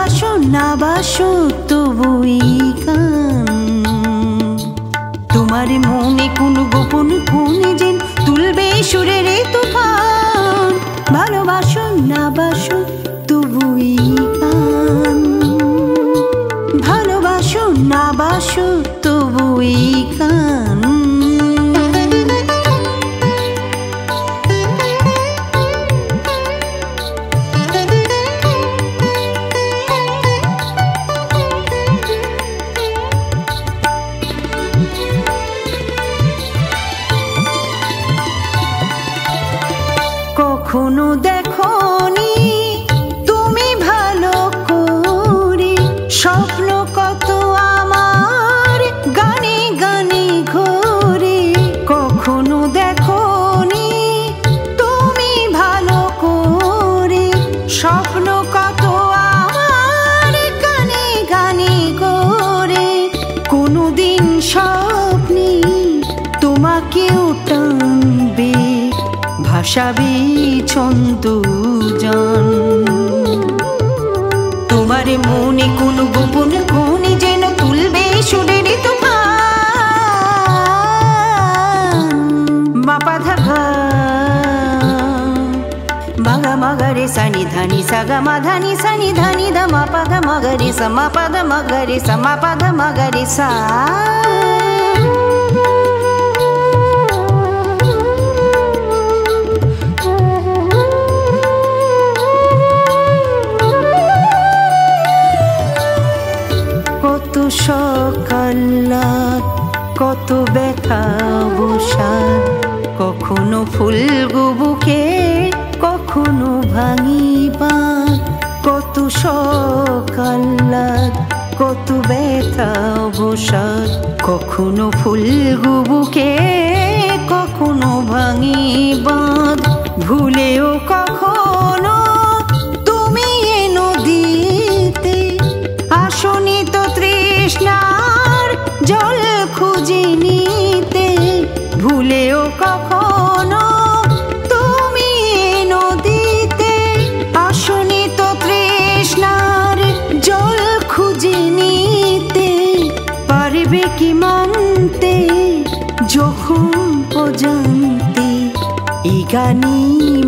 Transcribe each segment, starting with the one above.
ভালোবাসো না বাসো তবুই গান। তোমার মনে কোন গোপন কোণে যেন তুলবে সুরের তুফান। ভালোবাসো না বাসো তবুই গান। ভালোবাসো না বাসো তবুই গান। কখনো দেখোনি তুমি ভালো করে স্বপ্ন কত আমার গানে গানে ঘোরে। কখনো দেখোনি তুমি ভালো করে স্বপ্ন কত আমার গানে গানে ঘোরে। কোনোদিন স্বপ্নে তোমাকেও টানবে ভাসাবি ছন্দ জান। তোমার মনে কোন গোপন কোণে যেন তুলবে সুরের তুফান। মাপা ধাগা মাগা মাগারে সানি ধানি সাগা মা ধানি সানি ধানি দা মাপা গা মাগারে সা মাপা গা মাগারে সা মাপা গা মাগারে সা। কত সকাল কত ব্যথা বসার, কখনো ফুল বুকে কখনো ভাঙিবার। কত সকাল কত ব্যথা বসার, কখনো ফুল বুকে কখনো ভাঙিবার। ভুলেও কখনো তুমি এ নদীতে আসনি তো তৃষ্ণার জল খুঁজে নিতে। ভুলেও কখনো তুমি নদীতে আসনি তো তৃষ্ণার জল খুঁজে নিতে। পারবে কি মানতে যখন অজান্তে এই গানি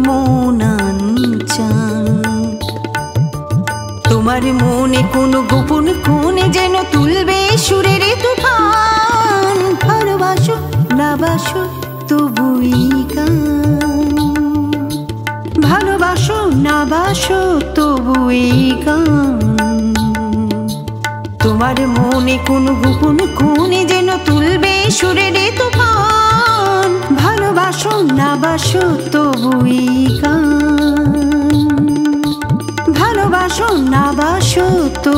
মন আনচান। তোমার মনে কোন গোপন কোণে যেন তুলবে সুরের তুফান। ভালোবাসো না বাসো তবুই গান। ভালোবাসো না বাসো তবুই গান। তোমার মনে কোন গোপন কোণে যেন তুলবে সুরের তুফান। ভালোবাসো না বাসো তবুই গান। ভালোবাসো না বাসো তো